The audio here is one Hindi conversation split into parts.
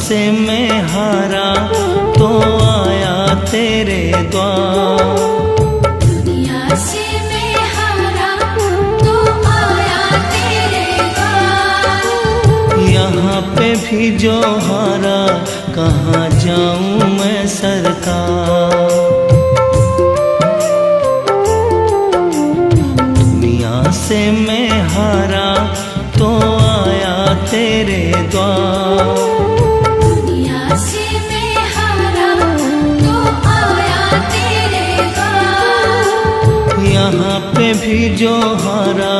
से मैं हारा तो आया तेरे द्वार। दुनिया से मैं हारा तो आया तेरे द्वार। यहाँ पे भी जो हारा कहाँ जाऊँ मैं सरकार। दुनिया से मैं हारा तो आया तेरे द्वार। दुनिया से मैं हारा तो आया तेरे द्वार। यहाँ पे भी जो हारा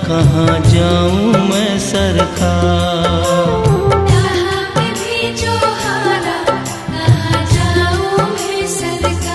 कहाँ जाऊँ मैं सरकार। यहाँ पे भी जो हारा कहाँ जाऊँ मैं सरकार।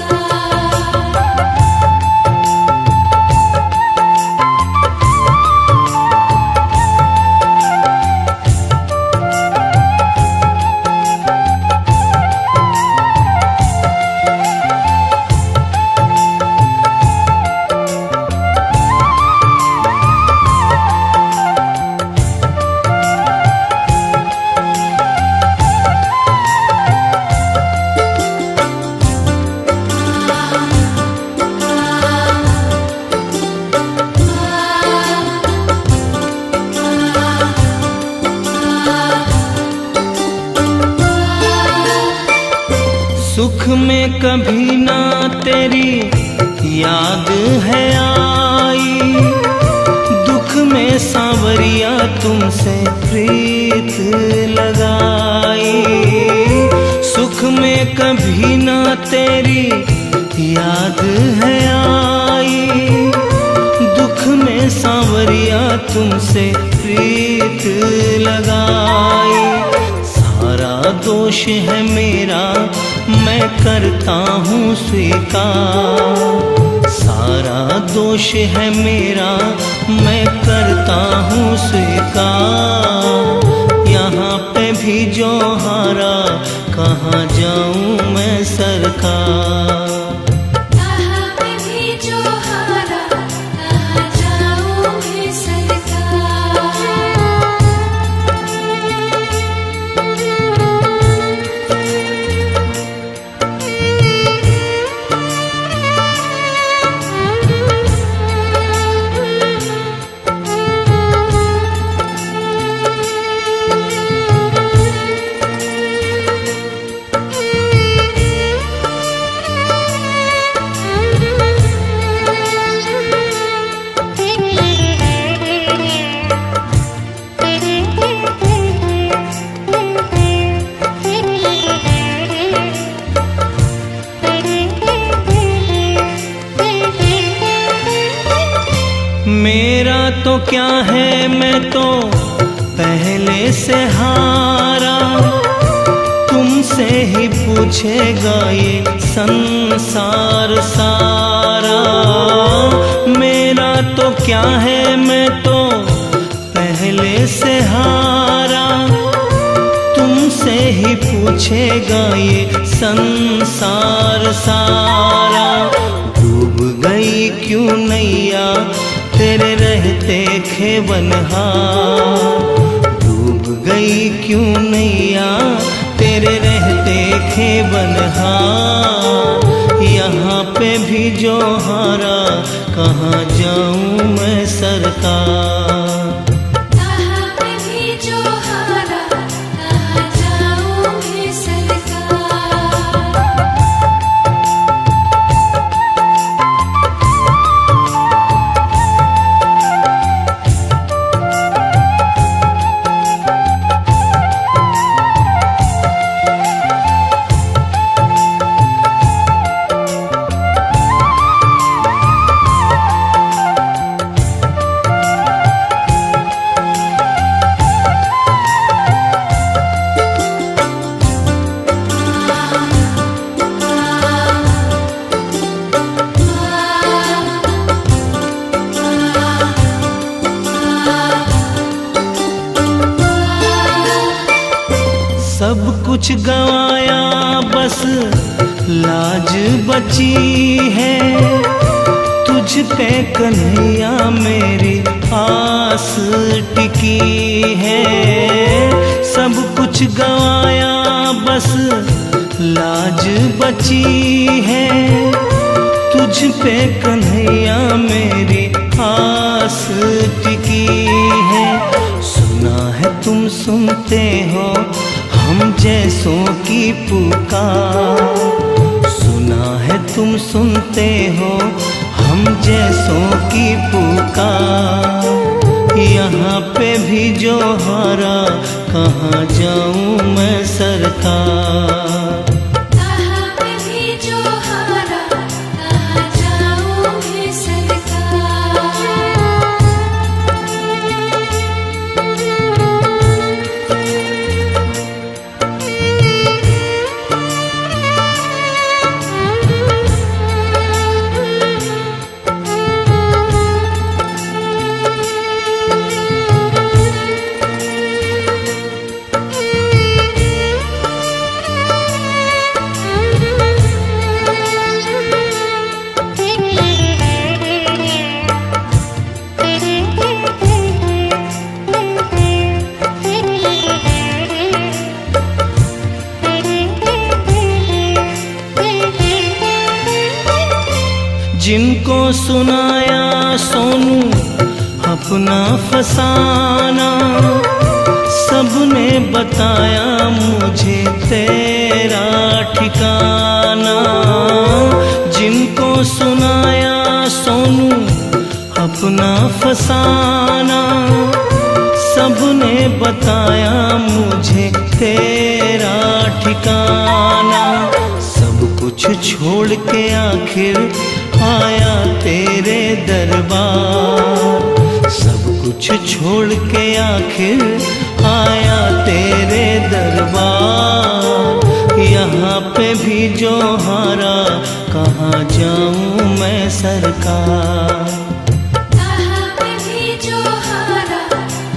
सुख में कभी ना तेरी याद है आई, दुख में सांवरिया तुमसे प्रीत लगाई। सुख में कभी ना तेरी याद है आई, दुख में सांवरिया तुमसे प्रीत लगाई। सारा दोष है मेरा मैं करता हूँ स्वीकार। सारा दोष है मेरा मैं करता हूँ स्वीकार। यहाँ पे भी जो हारा कहाँ जाऊँ मैं सरकार। यहाँ पे भी जो हारा कहाँ जाऊँ मैं सरकार। मेरा तो क्या है मैं तो पहले से हारा, तुमसे ही पूछेगा ये संसार सारा। मेरा तो क्या है मैं तो पहले से हारा, तुमसे ही पूछेगा ये संसार सारा। डूब गई क्यों नैया तेरे रहते खेवनहार। डूब गई क्यों नैया तेरे रहते खेवनहार। यहाँ पे भी जो हारा कहाँ जाऊँ मैं सरकार। यहाँ पे भी जो हारा कहाँ जाऊँ मैं सरकार। सब कुछ गवाया बस लाज बची है, तुझ पे कन्हैया मेरी आस टिकी है। सब कुछ गवाया बस लाज बची है, तुझ पे कन्हैया मेरी आस टिकी है। सुना है तुम सुनते हो हम जैसों की पुकार, सुना है तुम सुनते हो हम जैसों की पुकार। यहाँ पे भी जो हारा कहाँ जाऊँ मैं सरकार। यहाँ पे भी जो हारा कहाँ जाऊँ मैं सरकार। जिनको सुनाया सोनू अपना फसाना, सबने बताया मुझे तेरा ठिकाना। जिनको सुनाया सोनू अपना फसाना, सबने बताया मुझे तेरा ठिकाना। सब कुछ छोड़ के आखिर आया तेरे दरबार, सब कुछ छोड़ के आखिर आया तेरे दरबार। यहाँ पे भी जो हारा कहाँ जाऊँ मैं सरकार। यहाँ पे भी जो हारा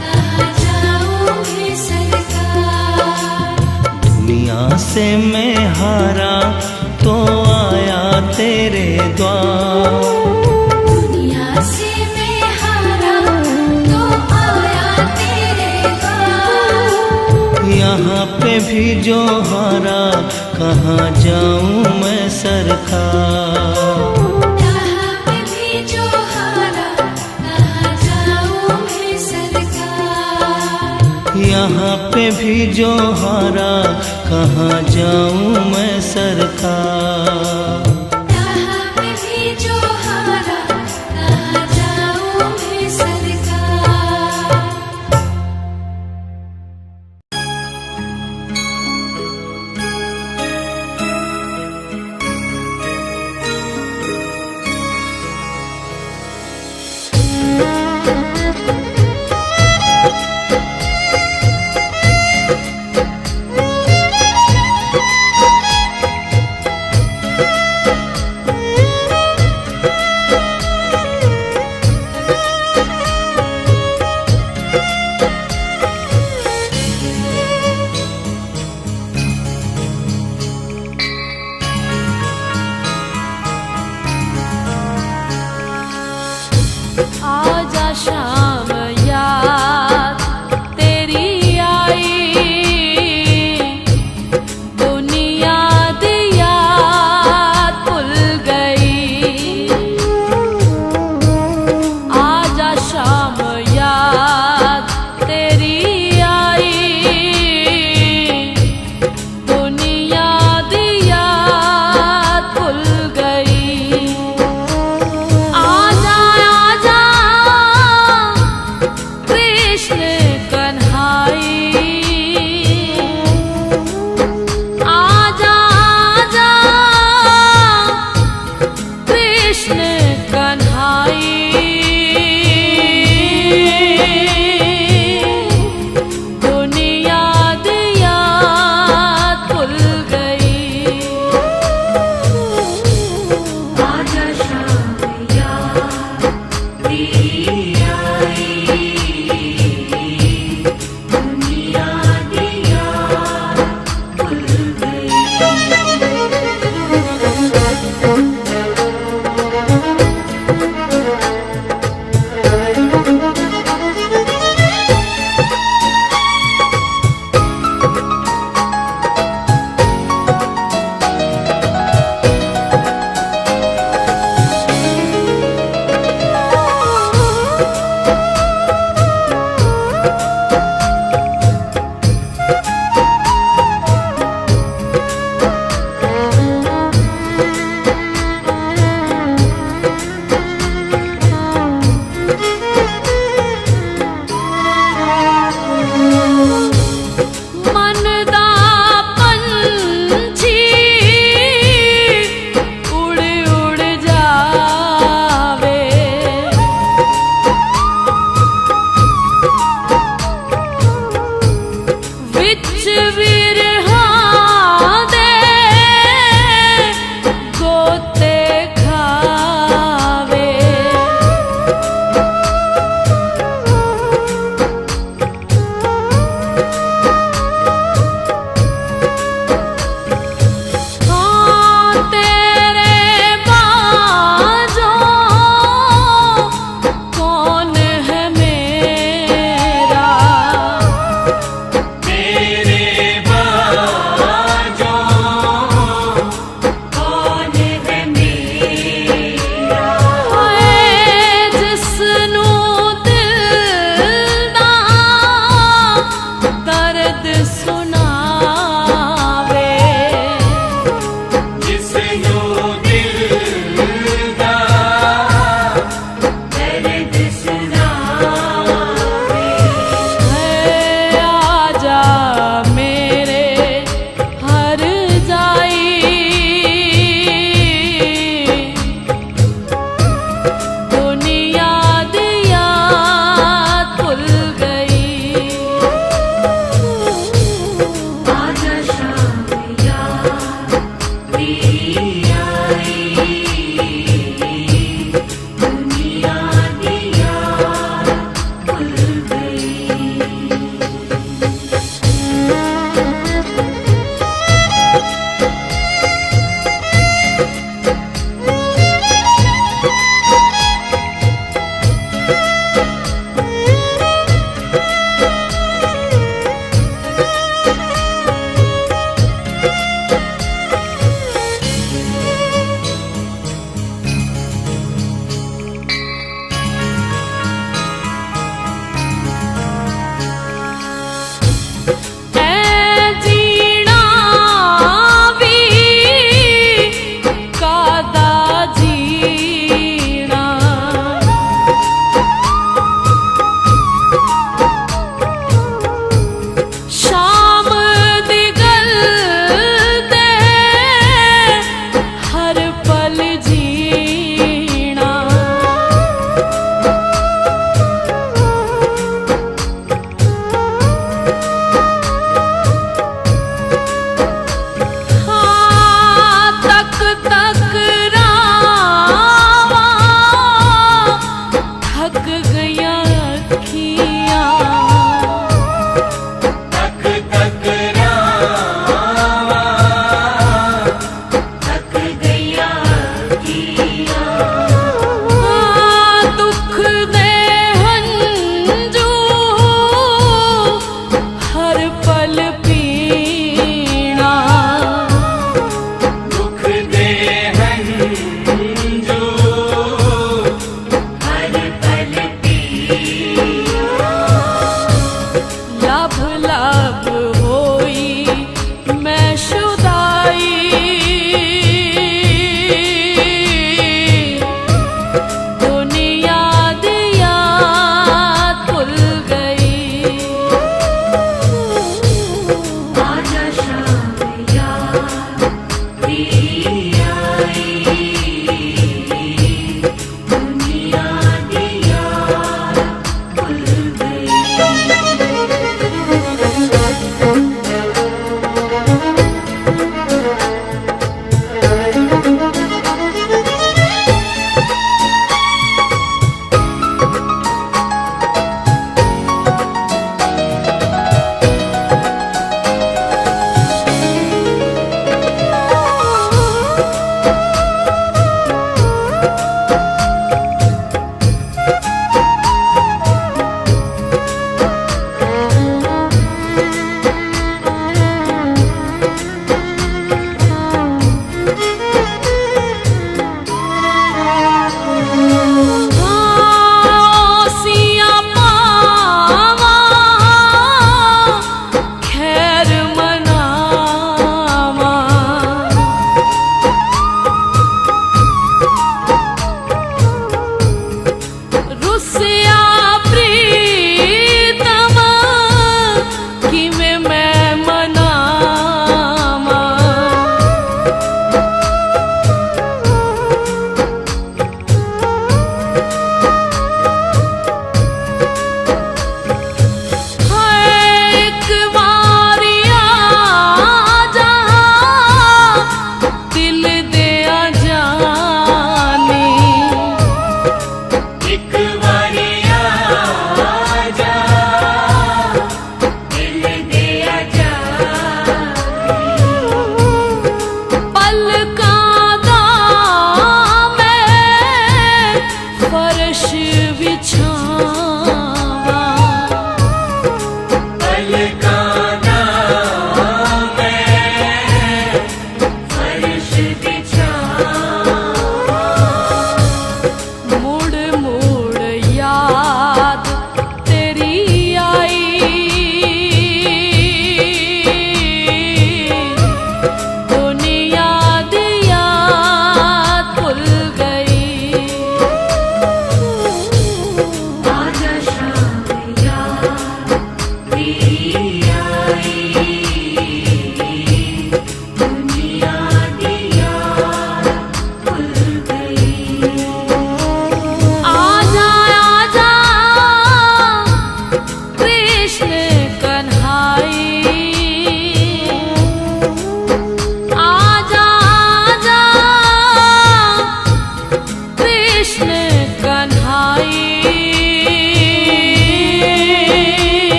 कहाँ जाऊँ मैं सरकार। दुनिया से मैं हारा तो आया तेरे द्वार, दुनिया से मैं हारा तो आया तेरे द्वार। यहाँ पे भी जो हारा कहाँ जाऊँ मैं सरकार। यहाँ पे भी जो हारा कहाँ जाऊँ मैं सरकार। यहाँ पे भी जो हारा कहाँ जाऊँ मैं सरकार। यहाँ पे भी जो हारा कहाँ जाऊँ मैं सरकार। आजा शाम याद तेरी आई, दुनिया दी याद भुल गई। आजा शाम याद तेरी आई, दुनिया दी याद भुल गई। आजा आजा कृष्ण कन्हाई, आजा आजा कृष्ण कन्हाई। दुनिया दी याद भुल गई। आजा शाम याद तेरी आई, दुनिया दी याद भुल गई।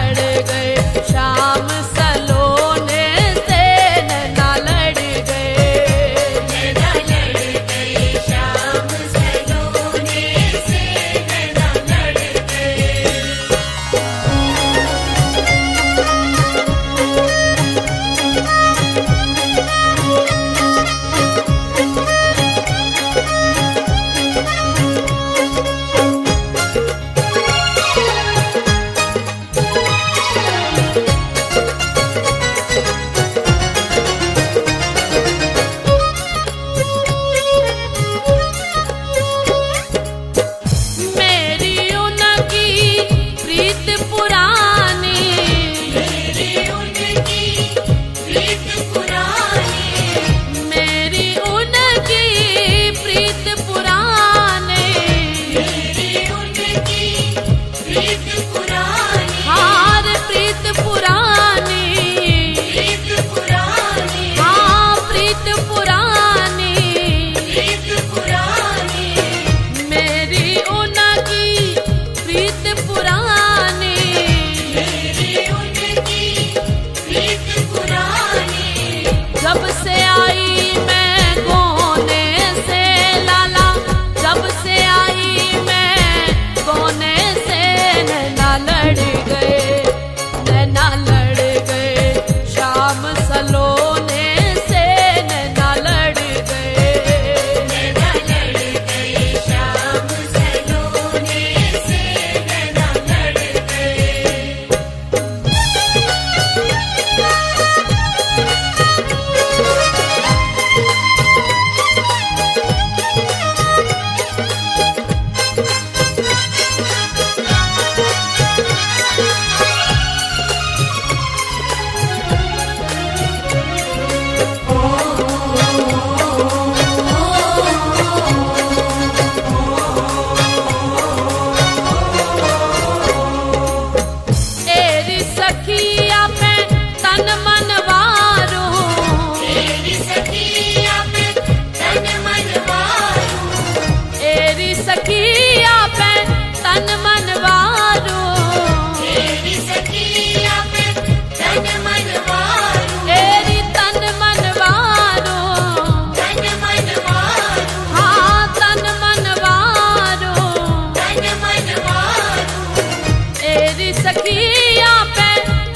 लड़ गए शाम सलोने से नैना लड़ गए। नैना लड़ गए शाम सलोने से नैना लड़ गए। मेरी उनकी प्रीत पुरानी, मेरी उनकी प्रीत पुरानी, मेरी उनकी प्रीत पुरानी, मेरी उनकी प्रीत पुरानी, हार प्रीत पुरानी, प्रीत पुरानी, हाँ प्रीत पुरानी, प्रीत पुरानी, मेरी उनकी प्रीत पुरानी। मेरी उनकी प्रीत पुरानी। जब से आई मैं कोने से लाला, जब से आई मैं कोने से नैना लड़ गए, नैना लड़ गए शाम सलोने से नैना लड़ गए। नैना लड़ गए शाम सलोने से नैना लड़ गए। एरी सखिया पे तन मन वारू, तेरी सखिया पे तन मन वारू, एरी सखिया पे तन मन वारू, तेरी सखिया पे तन मन वारू, एरी तन मन वारू, तन मन वारू, हाँ तन मन वारू, तन मन वारू, एरी सखिया पे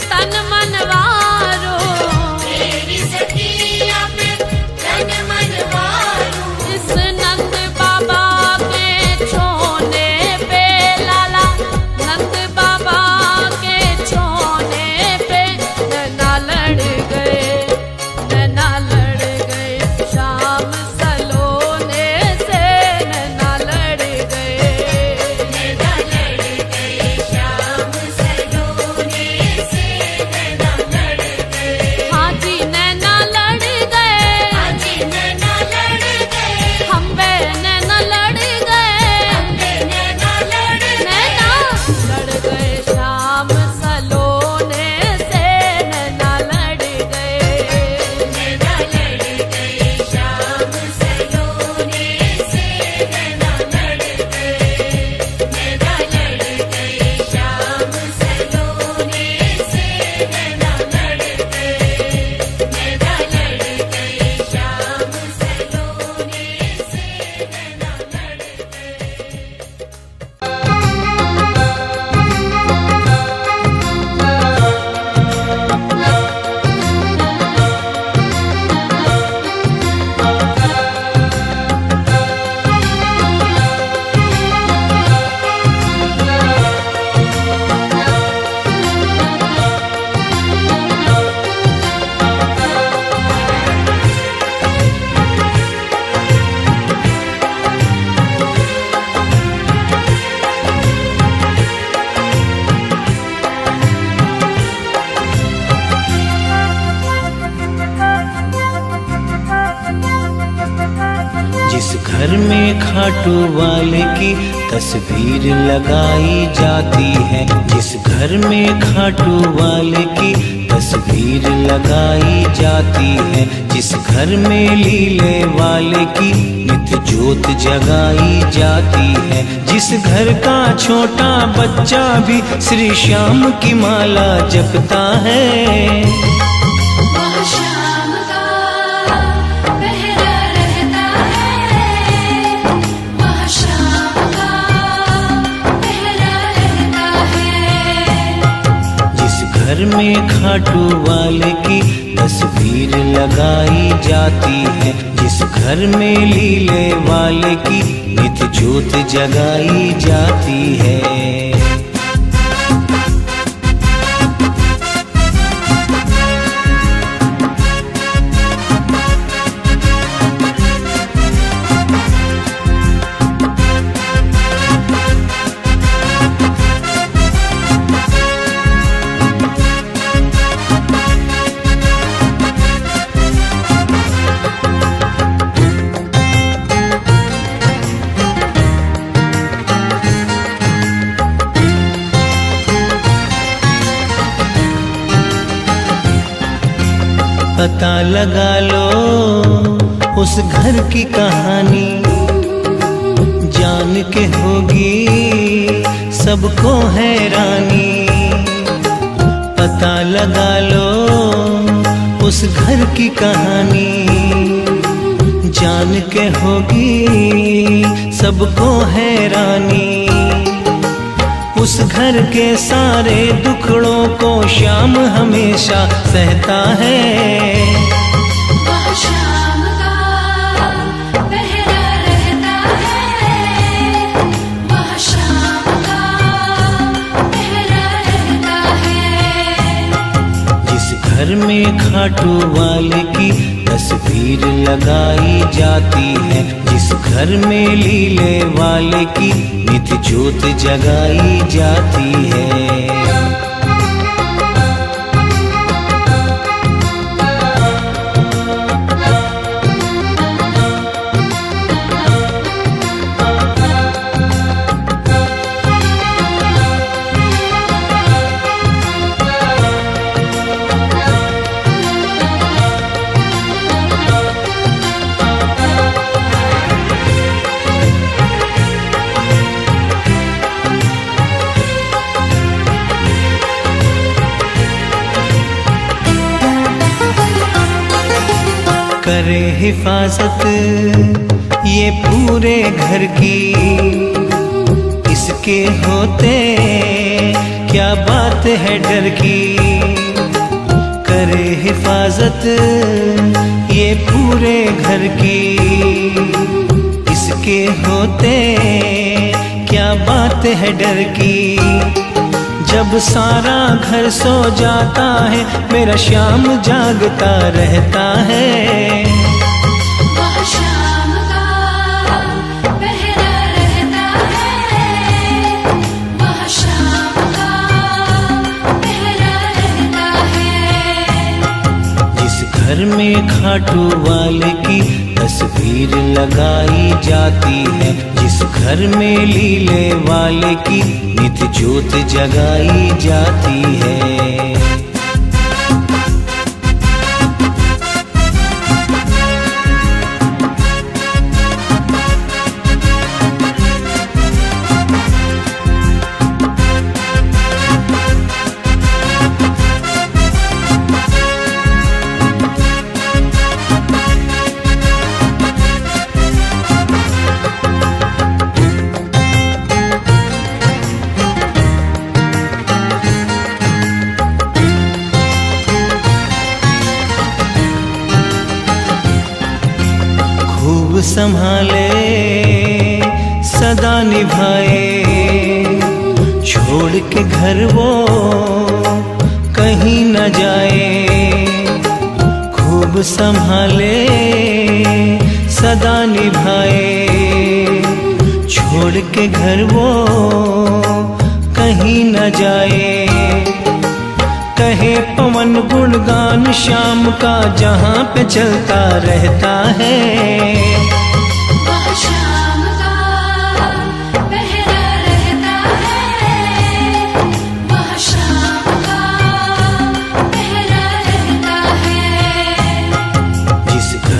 तन मन वारू। तेरी सखिया पे तन मन वारू। इस नंद बाबा के छोने पे लाला, नंद बाबा के छोने पे नैना लड़ गए, नैना लड़ गए शाम सलोने से नैना लड़ गए। नैना लड़ गए शाम सलोने से नैना लड़ गए। हाँ जी नैना लड़ गए, हाजी नैना लड़ गए, हम बे नैना लड़ गए, हमने नैना लड़ गए। नैना लड़ गए शाम सलोने से नैना लड़ गए। नैना लड़ गए शाम सलोने से नैना लड़ गए। नैना लड़ गए शाम सलोने से नैना लड़ गए। नैना लड़ गए शाम सलोने से नैना लड़ गए। घर में खाटू वाले की तस्वीर लगाई जाती है, जिस घर में खाटू वाले की तस्वीर तस्वीर लगाई जाती है। जिस घर में लीले वाले की नित्य ज्योत जगाई जाती है। जिस घर का छोटा बच्चा भी श्री श्याम की माला जपता है। वहाँ श्याम का पहरा रहता है। वहाँ श्याम का पहरा रहता है। जिस घर में खाटू वाले की तस्वीर लगाई जाती है। जिस घर में लीले वाले की नित्य ज्योत जगाई जाती है। पता लगा लो उस घर की कहानी, जान के होगी सबको हैरानी। पता लगा लो उस घर की कहानी, जान के होगी सबको हैरानी। उस घर के सारे दुखड़ों को श्याम हमेशा सहता है। वहाँ श्याम का पहरा रहता है। वहाँ श्याम का पहरा रहता है। जिस घर में खाटू वाले की तस्वीर लगाई जाती है। जिस घर में लीले वाले की नित्य ज्योत जगाई जाती है। करे हिफाजत ये पूरे घर की, इसके होते क्या बात है डर की। करे हिफाजत ये पूरे घर की, इसके होते क्या बात है डर की। जब सारा घर सो जाता है मेरा श्याम जागता रहता है। वहाँ श्याम का पहरा रहता है। वहाँ श्याम का पहरा रहता है। जिस घर में खाटू वाले की तस्वीर लगाई जाती है। जिस घर में लीले वाले की नित्य ज्योत जगाई जाती है। खूब संभाले सदा निभाए, छोड़ के घर वो कहीं न जाए। खूब संभाले सदा निभाए, छोड़ के घर वो कहीं न जाए। कहे पवन गुणगान श्याम का जहाँ पे चलता रहता है। वहाँ श्याम का पहरा रहता है। वहाँ श्याम का पहरा रहता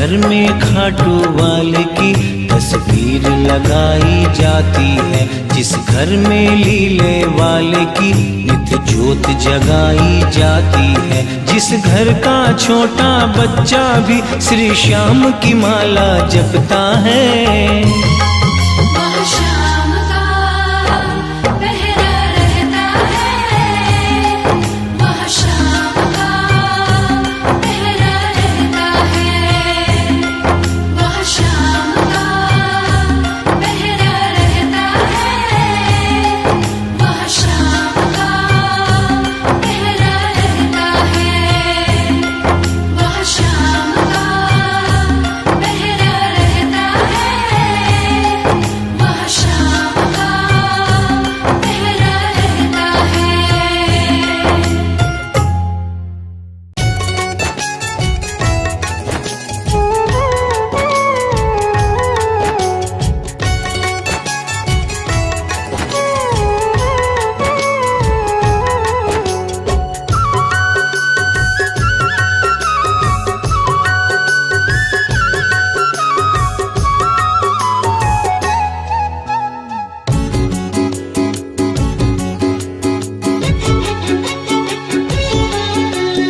घर में खाटू वाले की तस्वीर लगाई जाती है, जिस घर में लीले वाले की नित्य ज्योत जगाई जाती है, जिस घर का छोटा बच्चा भी श्री श्याम की माला जपता है। वहाँ श्याम का पहरा रहता है, वहाँ श्याम का पहरा रहता है, वहाँ श्याम का पहरा रहता है, वहाँ श्याम का पहरा रहता है, वहाँ श्याम का पहरा रहता है, वहाँ श्याम का पहरा रहता है।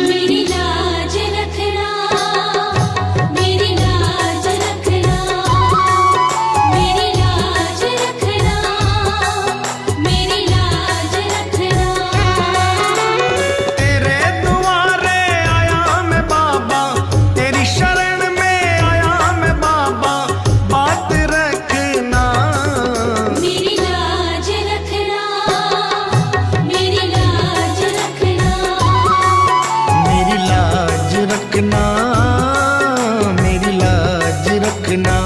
मेरी लाज रखना, मेरी लाज रखना, मेरी लाज रखना, मेरी लाज रखना। तेरे दुआरे आया मैं बाबा, तेरी शरण में आया मैं बाबा, बात रखना। मेरी लाज रखना, मेरी लाज रखना, मेरी लाज रखना, मेरी लाज रखना।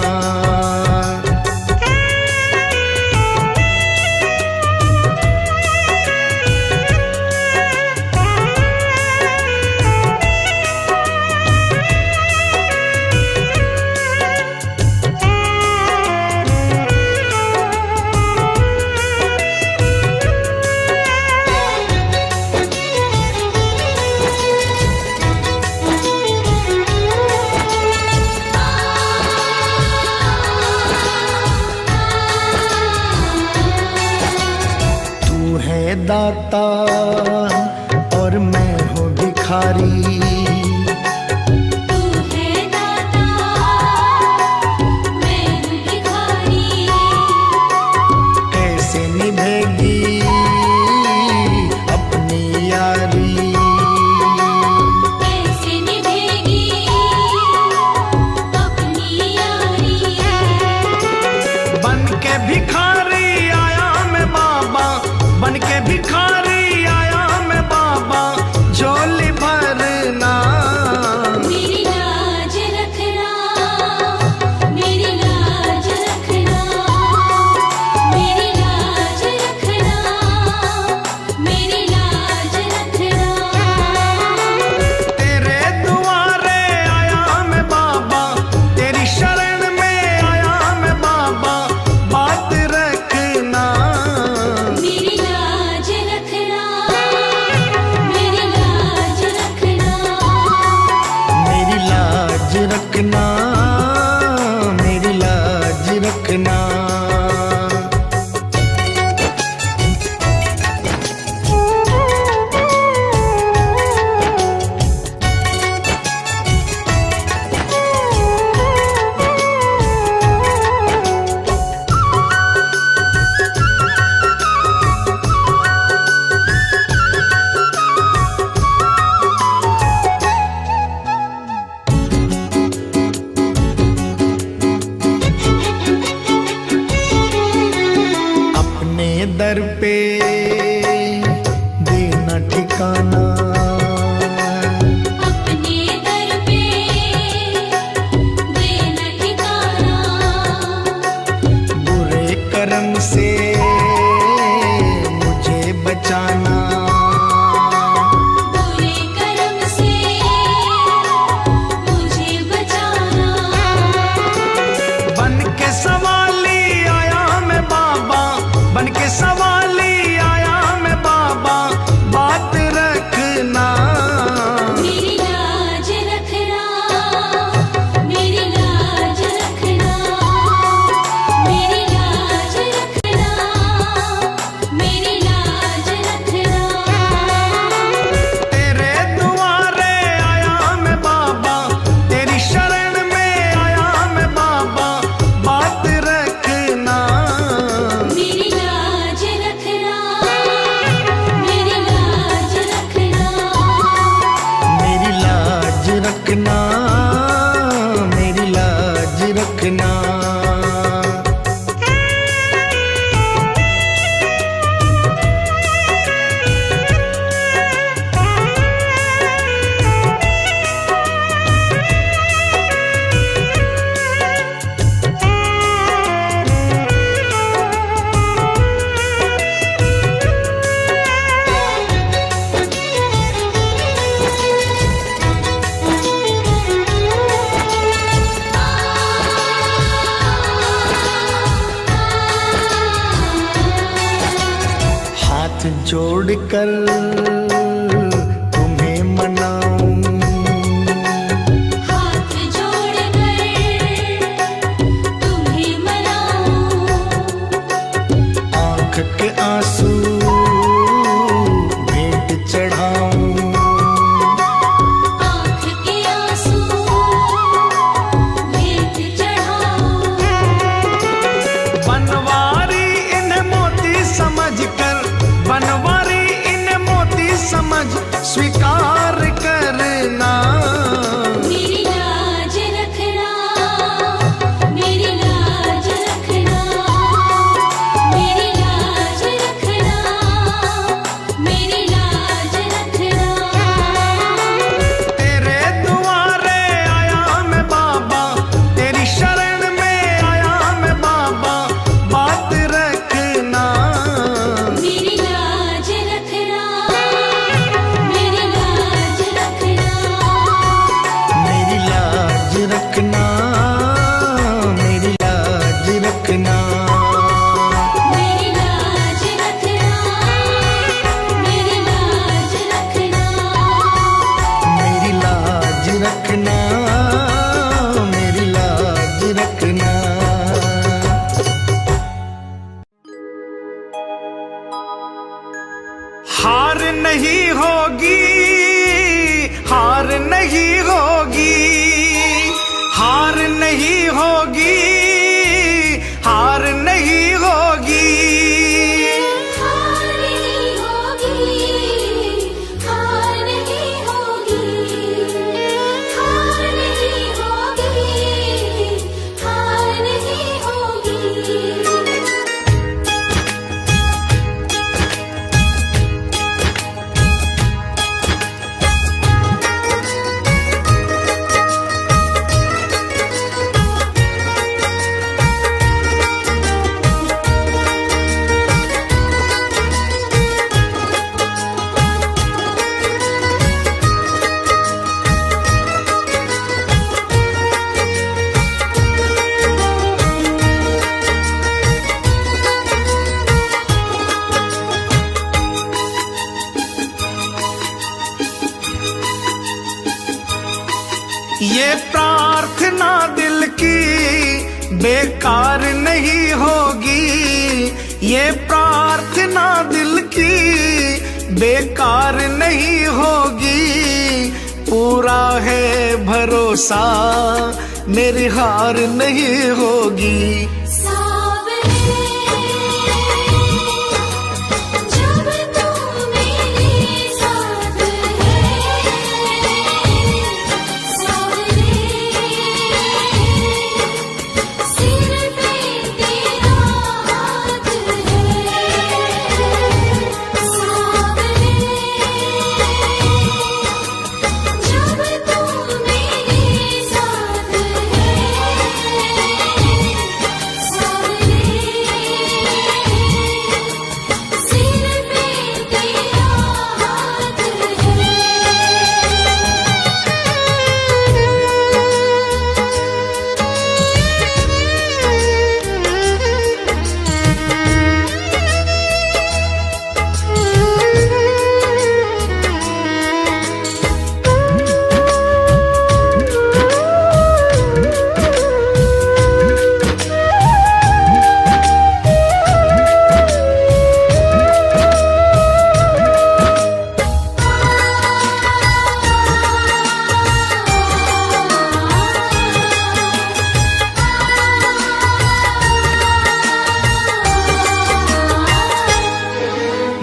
तू है दाता और मैं हूँ भिखारी, तू है दाता, मैं हूँ भिखारी। कैसे निभेगी अपनी यारी। कैसे निभेगी अपनी यारी। बन के भिखारी आया मैं बाबा, बन के भिखारी आया मैं बाबा, झोली भरना। जोड़कर तुम्हें मनाऊं, हाथ जोड़कर तुम्हें मनाऊं, आंख के आंसू भेंट चढ़ाऊं, आँख के आंसू भेंट चढ़ाऊं। बनवारी इन्हें मोती समझकर, बनवारी इन्हें मोती समझ स्वीकार करना। मेरी लाज रखना, मेरी लाज रखना, मेरी लाज रखना, मेरी लाज रखना। तेरे दुआरे आया मैं बाबा, तेरी शरण में आया मैं बाबा, बात रखना। मेरी लाज रखना, मेरी लाज रखना, मेरी लाज रखना, मेरी लाज रखना, मेरी लाज रखना, मेरी लाज रखना। मेरी लाज रखना, मेरी लाज रखना। हार नहीं होगी, हार नहीं होगी, हार नहीं होगी, हार नहीं होगी। हार नहीं होगी, हार नहीं होगी, हार नहीं होगी, हार नहीं होगी। ये प्रार्थना दिल की बेकार नहीं होगी, ये प्रार्थना दिल की बेकार नहीं होगी। पूरा है भरोसा मेरी हार नहीं होगी। सावरे जब तू मेरे साथ है, सावरे सिर पे तेरा हाथ है, सावरे जब तू मेरे साथ है, सावरे सिर पे तेरा हाथ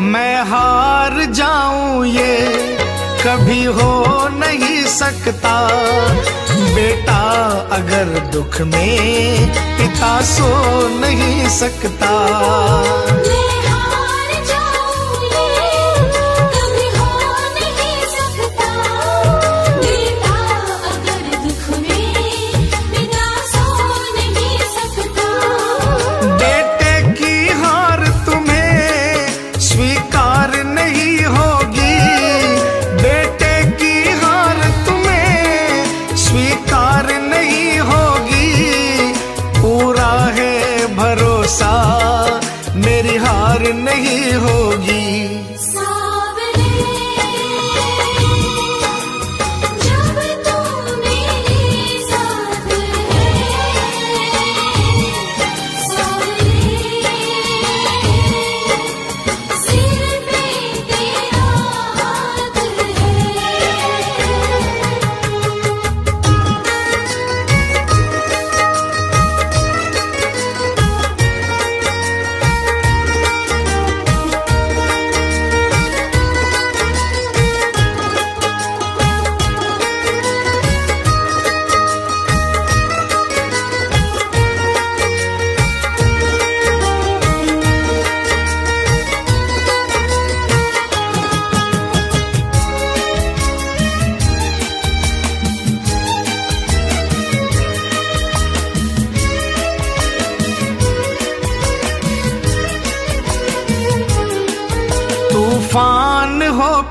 मैं हार जाऊं ये कभी हो नहीं सकता। बेटा अगर दुख में पिता सो नहीं सकता। मैं हार जाऊं ये कभी हो नहीं सकता। बेटा अगर दुख में पिता सो नहीं सकता। बेटे की हार तुम्हें स्वीकार नहीं होगी। बेटे की हार तुम्हें स्वीकार नहीं होगी। पूरा है भरोसा मेरी हार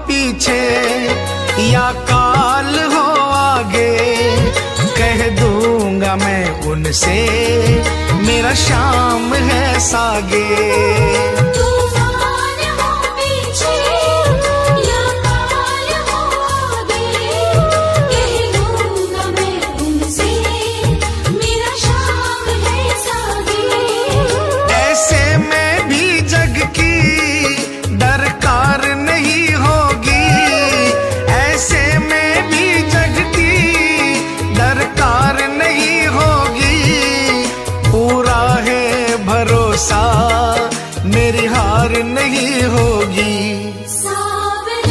पीछे या काल हो आगे, कह दूंगा मैं उनसे मेरा शाम है सागे। तूफान हो पीछे या काल हो आगे, कह दूंगा मैं उनसे मेरा शाम है सागे। ऐसे में भी जग की दरकार नहीं होगी, ऐसे में भी जग की दरकार नहीं होगी। पूरा है भरोसा मेरी हार नहीं होगी। सावरे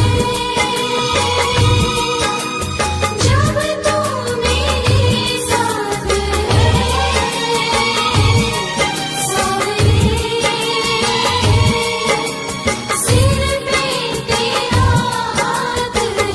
जब तू मेरे साथ है, सावरे सिर पे तेरा हाथ है।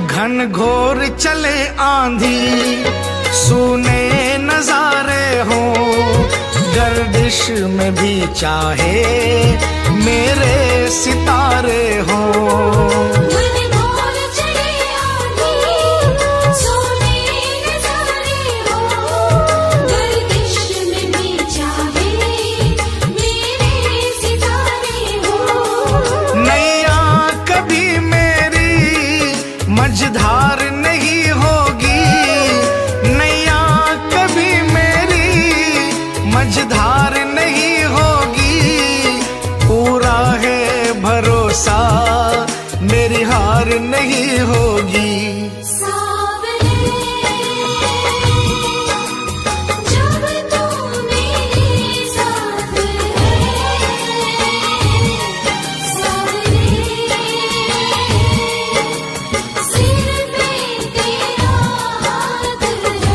घन घोर चले आंधी, सूने नजारे हो, गर्दिश में भी चाहे मेरे सितारे हो। मन भोर चले आंधी, सोने नजारे हो, गर्दिश में भी चाहे मेरे सितारे हो। नैया कभी मेरी मझधार नहीं होगी, नैया कभी मेरी मझधार नहीं होगी। पूरा है भरोसा मेरी हार नहीं होगी। सावरे जब तू मेरे साथ है, सावरे सिर पे तेरा हाथ है।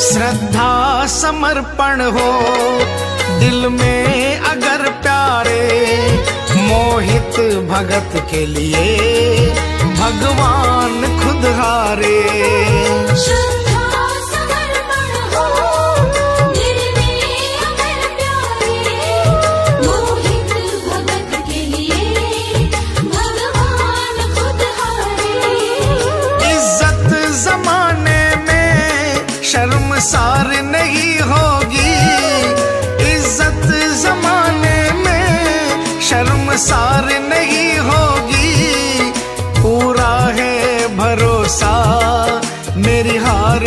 श्रद्धा समर्पण हो दिल में अगर प्यारे, मोहित भगत के लिए भगवान खुद हारे। श्रद्धा समर्पण हो दिल में अगर प्यारे, मोहित भगत के लिए भगवान खुद हारे। इज्जत जमाने में शर्मसार नहीं होगी, इज्जत जमाने में शर्मसार नहीं होगी। पूरा है भरोसा मेरी हार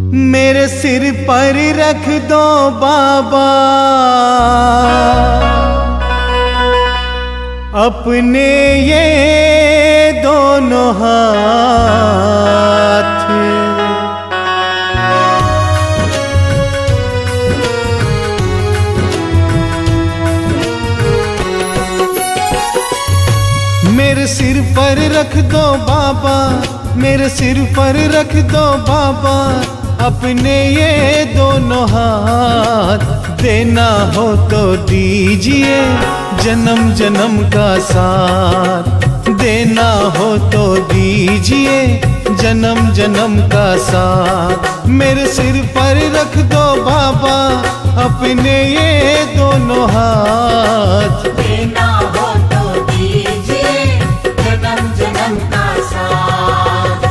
मेरे सिर पर रख दो बाबा अपने ये दोनों हाथ। मेरे सिर पर रख दो बाबा, मेरे सिर पर रख दो बाबा अपने ये दोनों हाथ। देना हो तो दीजिए जन्म जन्म का साथ, देना हो तो दीजिए जन्म जन्म का साथ। मेरे सिर पर रख दो बाबा अपने ये दोनों हाथ। देना हो तो दीजिए जन्म जन्म का साथ।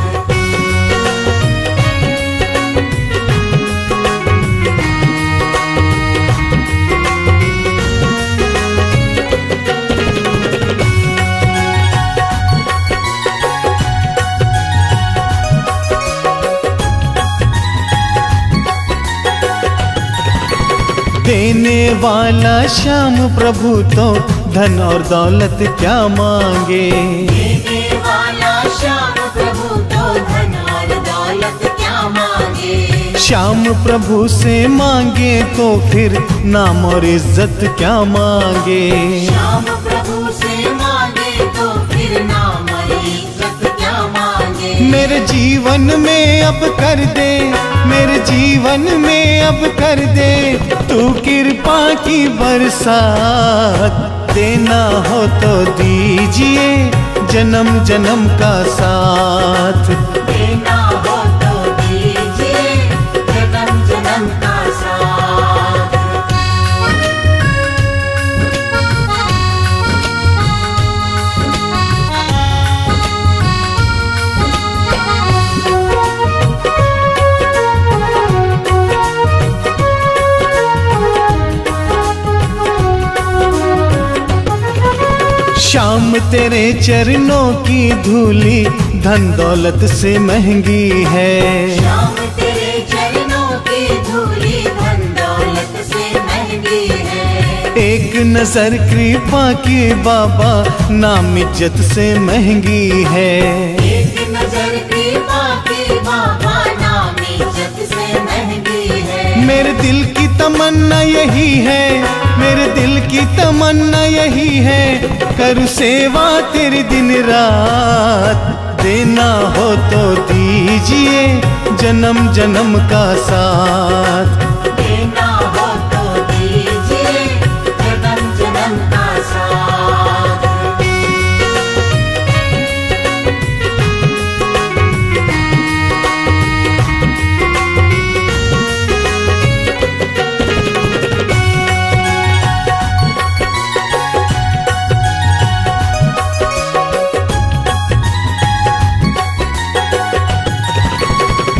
देने वाला श्याम प्रभु तो धन और दौलत क्या मांगे। देने वाला श्याम प्रभु तो धन और दौलत क्या मांगे। श्याम प्रभु से मांगे तो फिर नाम और इज्जत क्या मांगे। श्याम प्रभु से मांगे तो फिर नाम और इज्जत क्या मांगे। मेरे जीवन में अब कर दे, मेरे जीवन में अब कर दे तू कृपा की बरसात। देना हो तो दीजिए जन्म जन्म का साथ। देना हो तो दीजिए जन्म जन्म का साथ। श्याम तेरे चरणों की धूली धन दौलत से महंगी है। श्याम तेरे चरणों की धूली धन दौलत से महंगी है। एक नजर कृपा की बाबा नाम इज्जत से महंगी है। एक नजर कृपा की बाबा नाम इज्जत से महंगी है। मेरे दिल की तमन्ना यही है, मेरे दिल की तमन्ना यही है करूँ सेवा तेरी दिन रात। देना हो तो दीजिए जन्म जन्म का साथ। देना हो तो दीजिए जन्म जन्म का साथ।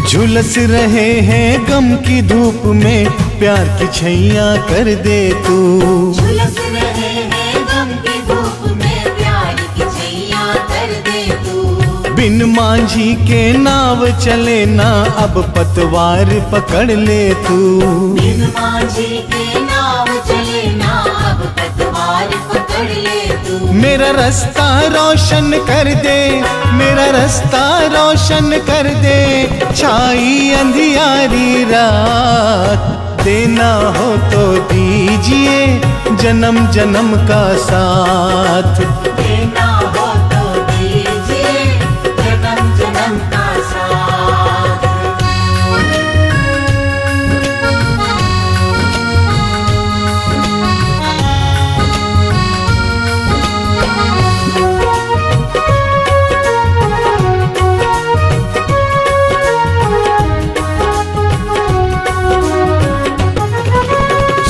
झुलस रहे हैं गम की धूप में प्यार की छैया कर दे तू। झुलस रहे हैं गम की धूप में प्यार की छैया कर दे तू। बिन मांझी के नाव चले ना अब पतवार पकड़ ले तू। बिन मांझी के नाव चले ना अब पतवार पकड़ ले तू। मेरा रास्ता रोशन कर दे, मेरा रास्ता रोशन कर दे छाई अंधियारी रात। देना हो तो दीजिए जन्म जन्म का साथ। देना हो तो दीजिए जन्म जन्म का साथ।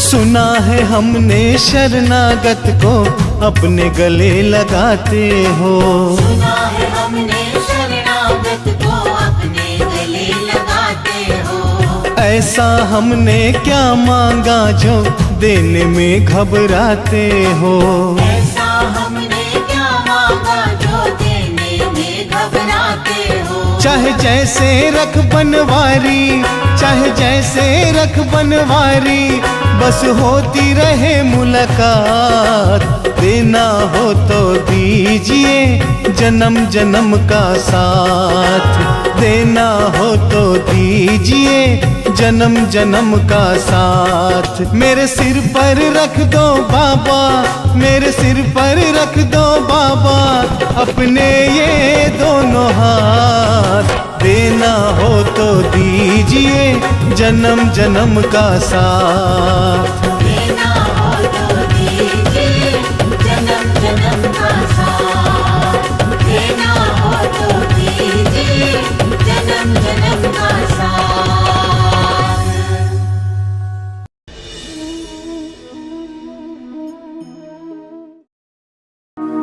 सुना है हमने शरणागत को अपने गले लगाते हो। सुना है हमने शरणागत को अपने गले लगाते हो। ऐसा हमने क्या मांगा जो देने में घबराते हो। ऐसा हमने क्या मांगा जो देने में घबराते हो। चाहे जैसे रख बनवारी चाहे जैसे रख बनवारी, बस होती रहे मुलाकात। देना हो तो दीजिए जन्म जन्म का साथ, देना हो तो दीजिए जन्म जन्म का साथ। मेरे सिर पर रख दो बाबा, मेरे सिर पर रख दो बाबा अपने ये दोनों हाथ। देना हो तो दीजिए जन्म जन्म का साथ। देना हो तो दीजिए जन्म जन्म का साथ। देना हो तो दीजिए जन्म जन्म का साथ।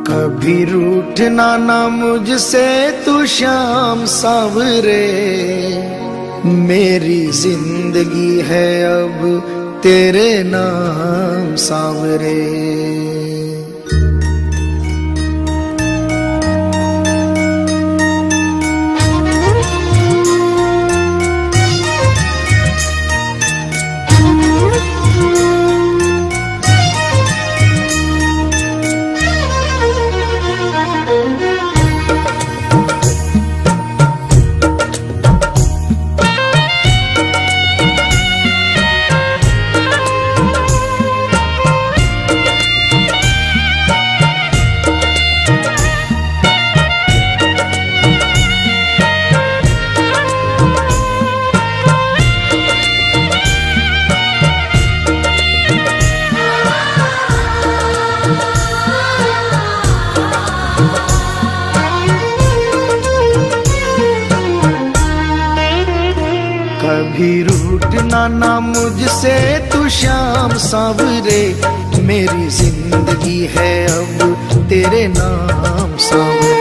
कभी रूठना ना मुझसे तू श्याम सावरे, मेरी जिंदगी है अब तेरे नाम सावरे। कभी रूठना ना मुझसे तू श्याम सावरे, मेरी जिंदगी है अब तेरे नाम सावरे।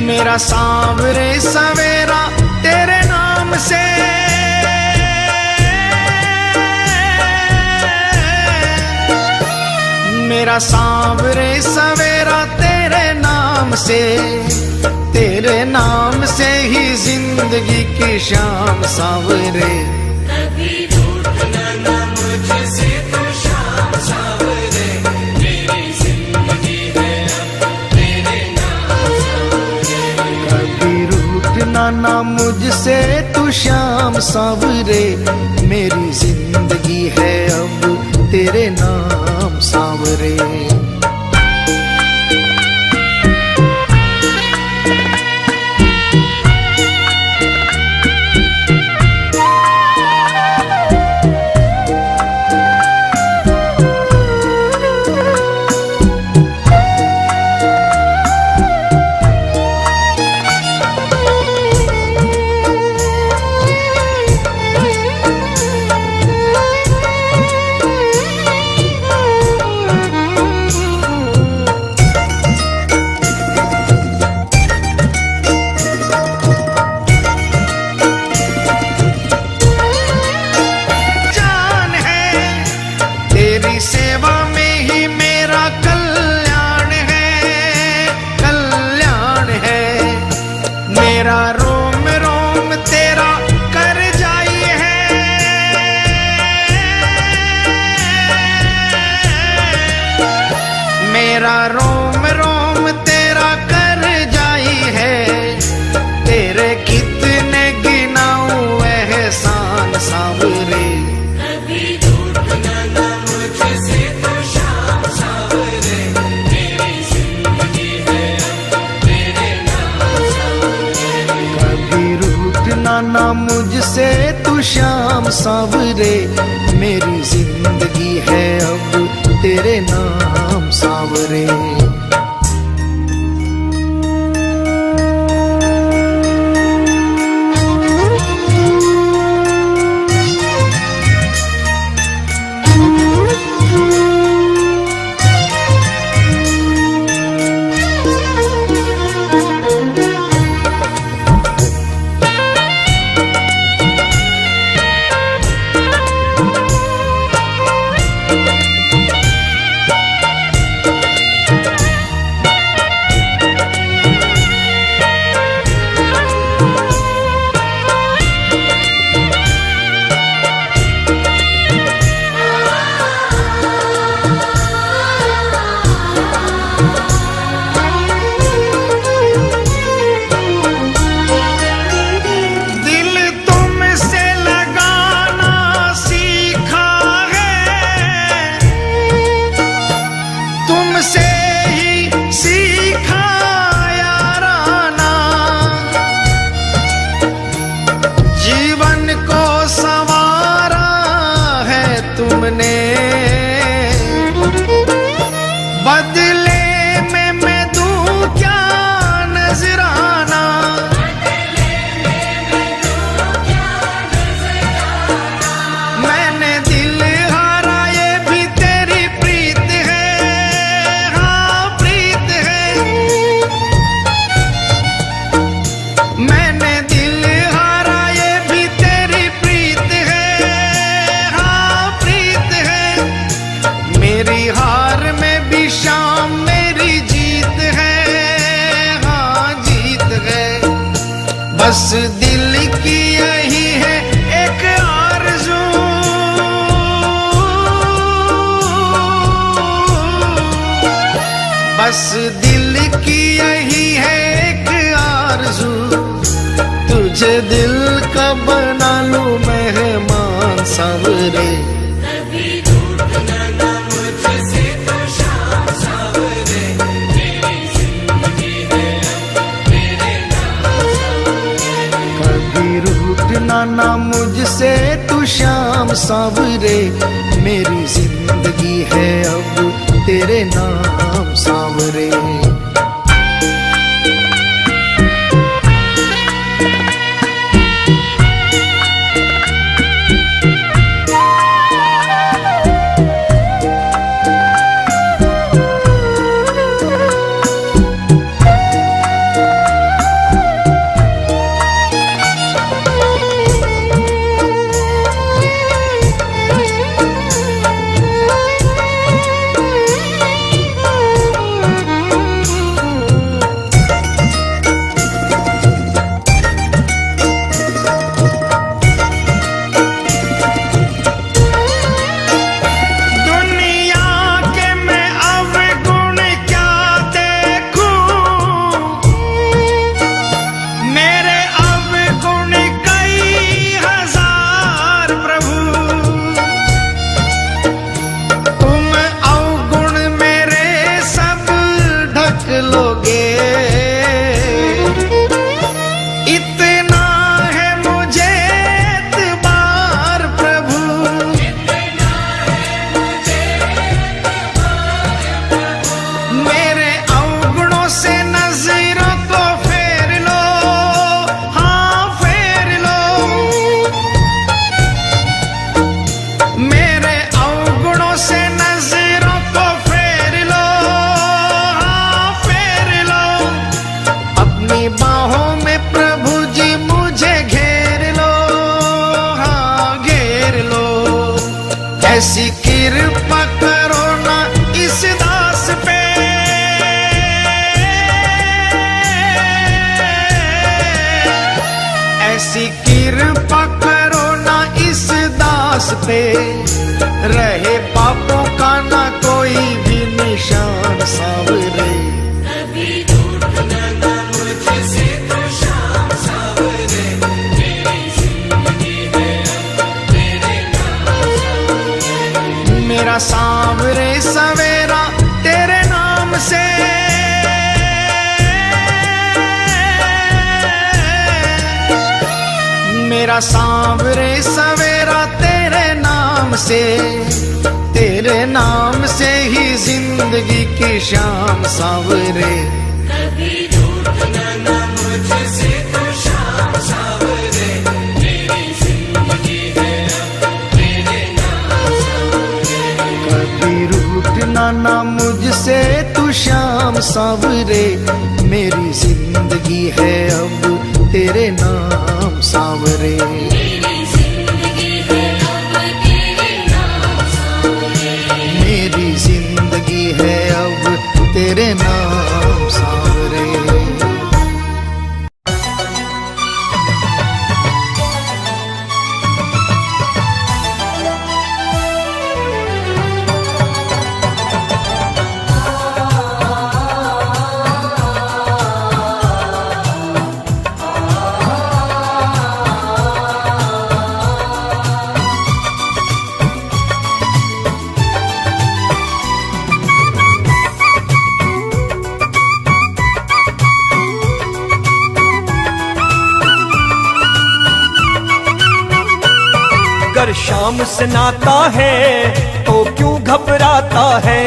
मेरा सांवरे सवेरा तेरे नाम से, मेरा सांवरे सवेरा तेरे नाम से, तेरे नाम से ही जिंदगी की शाम सांवरे। कभी रूठना ना मुझसे तू शाम सावरे, मेरी जिंदगी है अब तेरे नाम सावरे। कभी रूठना ना मुझसे तू श्याम सांवरे, मेरी जिंदगी है अब तेरे नाम सांवरे। मेरा रोम रोम तेरा कर जाई है, तेरे कितने गिनाऊं एहसान सांवरे। कभी रूठना ना मुझसे तू शाम सावरे, मेरी जिंदगी है अब तेरे नाम सावरे। कभी रूठना ना मुझसे तू श्याम सांवरे, मेरी जिंदगी है अब तेरे नाम सांवरे। हार में भी शाम मेरी जीत है, हाँ जीत है। बस दिल की यही है एक आरज़ू, बस दिल की यही है एक आरज़ू, तुझे दिल का बना लूं मेहमान सावरे। ना मुझसे तू शाम सावरे, मेरी जिंदगी है अब तेरे नाम सावरे। ऐसी कृपा करो ना इस दास पे, ऐसी कृपा करो ना इस दास पे, रहे पापों का ना कोई भी निशान सावरे। मेरा सांवरे सवेरा तेरे नाम से, मेरा सांवरे सवेरा तेरे नाम से, तेरे नाम से ही जिंदगी की शाम सांवरे। ना मुझसे तू शाम सावरे, मेरी जिंदगी है अब तेरे नाम सावरे। मेरी जिंदगी है अब तेरे नाम सावरे। गर शाम से नाता है तो क्यों घबराता है,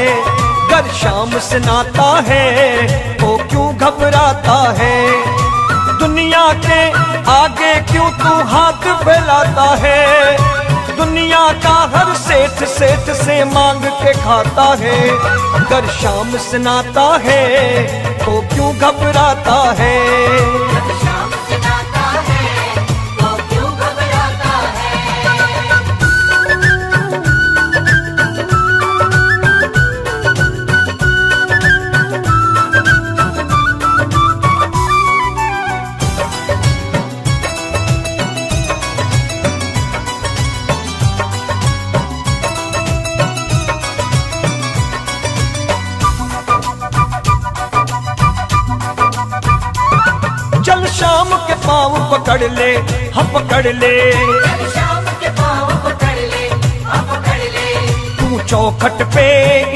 गर शाम से नाता है तो क्यों घबराता है। दुनिया के आगे क्यों तू हाथ फैलाता है, दुनिया का हर सेठ सेठ से मांग के खाता है। गर शाम से नाता है तो क्यों घबराता है। श्याम के पाँव पकड़ ले, हाँ पकड़ ले। शाम के पाँव पकड़ ले, हाँ पकड़ ले। तू चौखट पे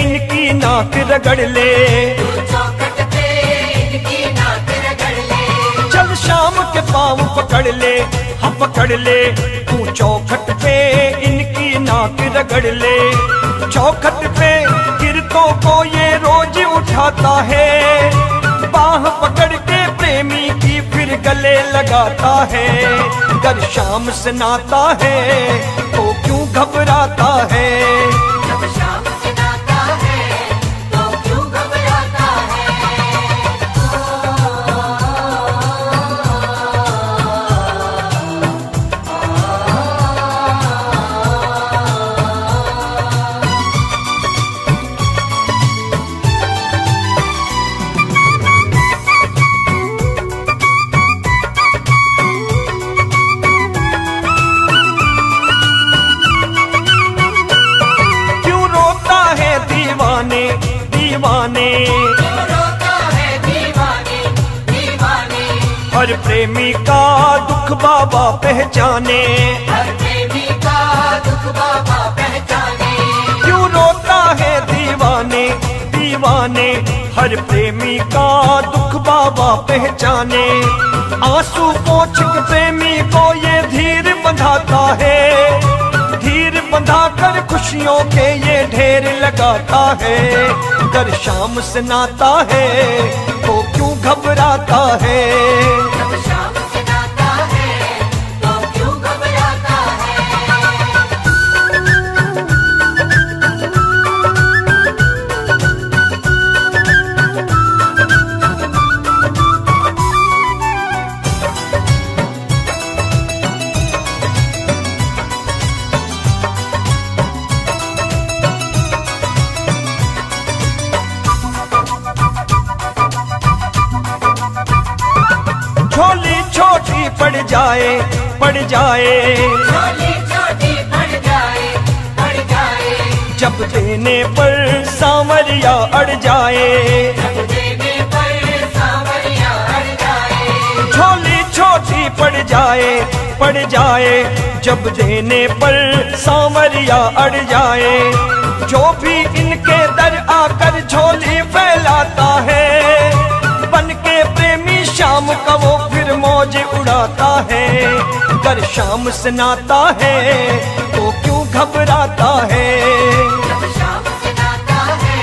इनकी नाक रगड़ ले, तू चौखट पे इनकी नाक रगड़ ले। चल श्याम के पाँव पकड़ ले, हाँ पकड़ ले। तू चौखट पे इनकी नाक रगड़ ले। चौखट पे गिरतों को ये रोज उठाता है, बाह पकड़ के प्रेमी की फिर गले लगाता है। अगर शाम से नाता है तो क्यों घबराता है। जब शाम से नाता है तो क्यों घबराता क्यों रोता है दीवाने दीवाने, क्यों रोता है दीवाने दीवाने। हर प्रेमी का दुख बाबा पहचाने। हर प्रेमी का दुख बाबा पहचाने। क्यों रोता है दीवाने दीवाने, हर प्रेमी का दुख बाबा पहचाने। आंसू पोंछ के प्रेमी को ये धीर बंधाता है, धीर बंधाकर खुशियों के ये ढेर लगाता है। अगर शाम से नाता है तो क्यों घबराता है। जब शाम से नाता है तो क्यों घबराता है। झोली छोटी पड़ जाए पड़ जाए, झोली छोटी पड़ जाए पड़ जाए। जब देने पर सांवरिया अड़ जाए। जब देने पर सांवरिया अड़ जाए। झोली छोटी पड़ जाए, जब देने पर सांवरिया अड़ जाए। जो भी इनके दर आकर झोली फैलाता है, बन के प्रेमी शाम का वो फिर मौज उड़ाता है। अगर शाम से नाता है तो क्यों घबराता है। जब शाम से नाता है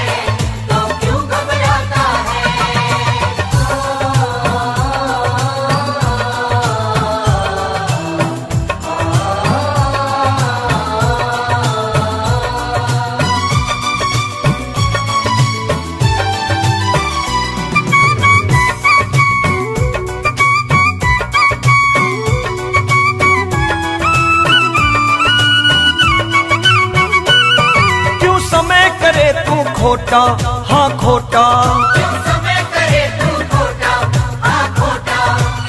तो क्यों घबराता क्यों समय करे तू खोटा, हाँ खोटा। क्यों समय करे तू खोटा, हाँ खोटा।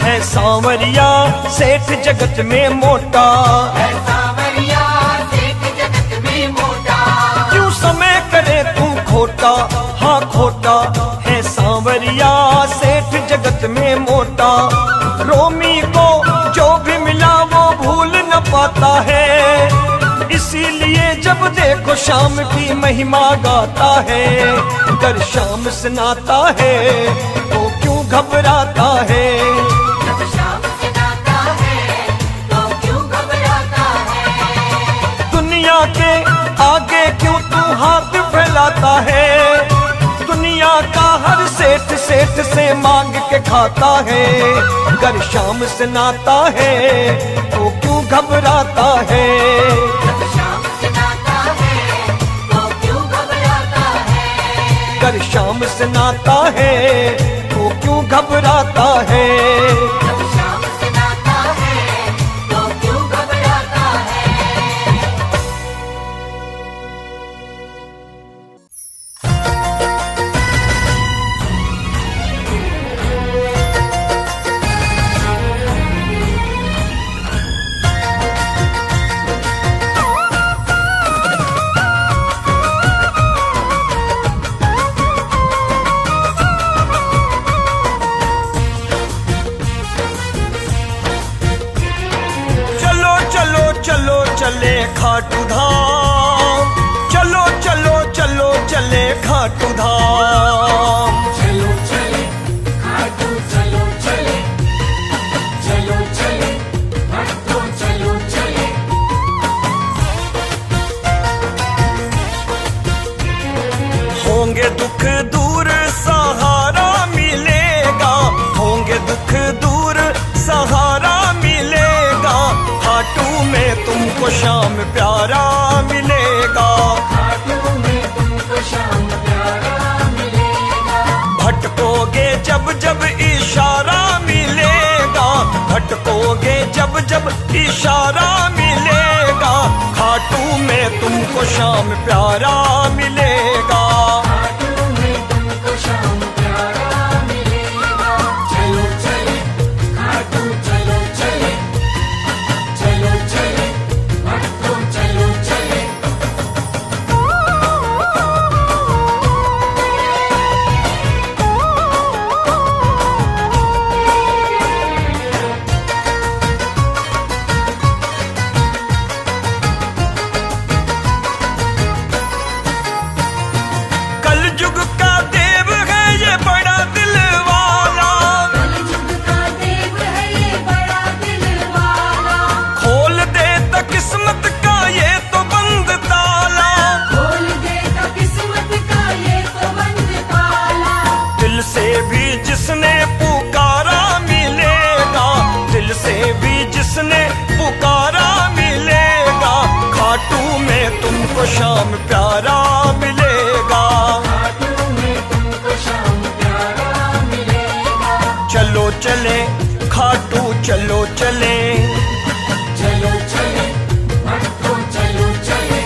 है सांवरिया सेठ जगत में मोटा। है सांवरिया सेठ जगत में मोटा। क्यों समय करे तू खोटा, हाँ खोटा। है सांवरिया सेठ जगत में मोटा। रोमी को जो भी मिला वो भूल न पाता है, इसीलिए जब देखो शाम की महिमा गाता है। अगर शाम से नाता है तो क्यों घबराता है। जब शाम से नाता है तो क्यों घबराता है। दुनिया के आगे क्यों तू हाथ फैलाता है। दुनिया का हर सेठ सेठ से मांग के खाता है। अगर शाम से नाता है तो क्यों घबराता है। जब शाम से नाता है तो क्यों घबराता है। अगर शाम से नाता है तो क्यों घबराता है। जब शाम से नाता है तो क्यों घबराता है। खाटू धाम। चलो चले खाटू चलो चले, चलो चले भक्तों चलो चले। होंगे दुख दूर सहारा मिलेगा, होंगे दुख दूर सहारा मिलेगा, खाटू में तुमको शाम प्यारा मिलेगा। खाटू में तुमको शाम प्यारा मिलेगा। भटकोगे जब जब इशारा मिलेगा, भटकोगे जब जब इशारा मिलेगा, खाटू में तुमको शाम प्यारा मिलेगा। खाटू में तुमको शाम प्यारा मिलेगा। चलो चले खाटू चलो चले, चलो चले भक्तों चलो चले। कलयुग का देव है ये बड़ा दिल वाला, कलयुग का देव है ये बड़ा दिल वाला। खोल देता किस्मत का ये तो बंद ताला, खोल देता किस्मत का ये तो बंद ताला। दिल से भी जिसने पुकारा मिलेगा, दिल से भी जिसने पुकारा मिलेगा, खाटू में तुमको शाम प्यारा मिलेगा। खाटू में तुमको शाम प्यारा मिलेगा। चलो चले खाटू चलो चले, चलो चले भक्तों चलो चले।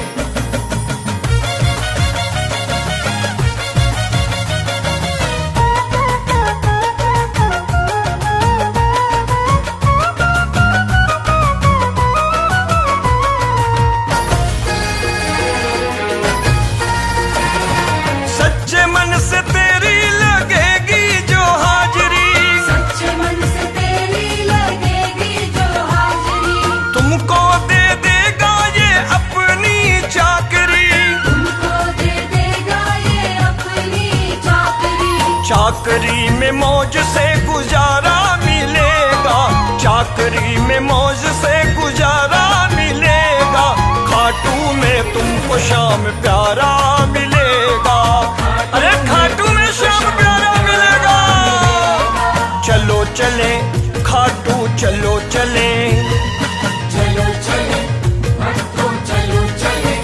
सच्चे मन से तेरी लगेगी जो हाजिरी, सच्चे मन से तेरी लगेगी जो हाजिरी, तुमको दे देगा ये अपनी चाकरी। तुमको दे देगा ये अपनी चाकरी। चाकरी में मौज से गुजारा मिलेगा, चाकरी में मौज से गुजारा मिलेगा, खाटू में तुमको शाम प्यारा मिलेगा। अरे खाटू में शाम प्यारा मिलेगा। चलो चले खाटू चलो चले, चलो चले भक्तों चलो चले।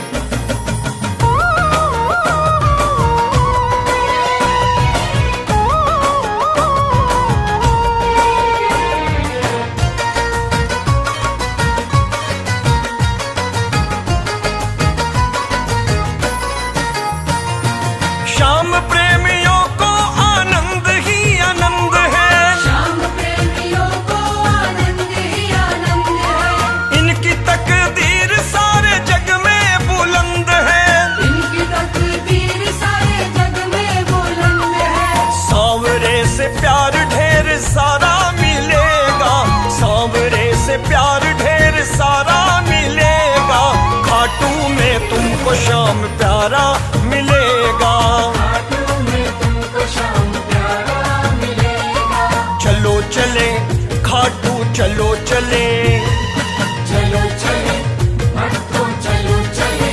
शाम प्रेमियों को आनंद ही आनंद है, शाम प्रेमियों को आनंद ही आनंद है। इनकी तकदीर सारे जग में बुलंद है। इनकी तकदीर सारे जग में बुलंद है। सांवरे से प्यार ढेर सारा मिलेगा, सांवरे से प्यार ढेर सारा मिलेगा, खाटू में तुमको शाम प्यारा मिलेगा। खाटू में तुमको शाम प्यारा मिलेगा। चलो चले खाटू चलो चले, चलो चले भक्तों चलो चले।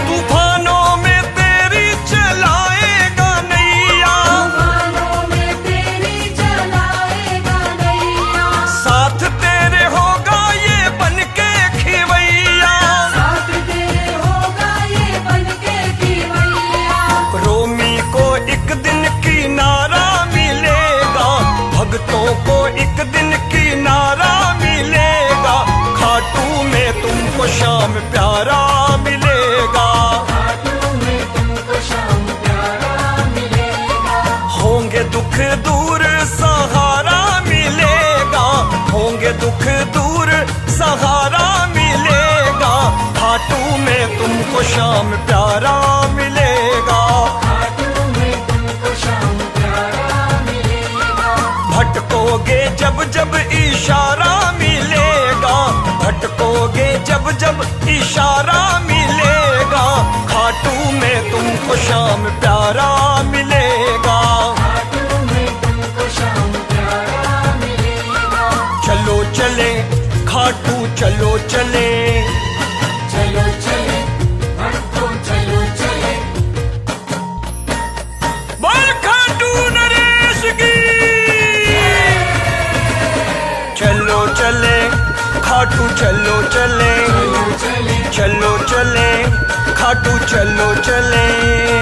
तूफानों में तेरी चलाएगा नैया, तूफानों में तेरी चलाएगा नैया। साथ तेरे होगा ये बनके खिवैया। साथ तेरे होगा ये बनके खिवैया। रोमी को एक दिन किनारा मिलेगा, भक्तों को एक दिन किनारा मिलेगा, खाटू में तुमको शाम प्यारा मिलेगा। खाटू में तुमको शाम प्यारा मिलेगा। होंगे दुख दूर सहारा मिलेगा, होंगे दुख दूर सहारा मिलेगा, खाटू में तुमको शाम प्यारा इशारा मिलेगा, खाटू में तुमको शाम प्यारा मिलेगा। चलो चले खाटू चलो चले, चलो चले तो चलो चले, बोल खाटू नरेश की। चलो चले खाटू चलो चले, चलो चले खाटू चलो चले।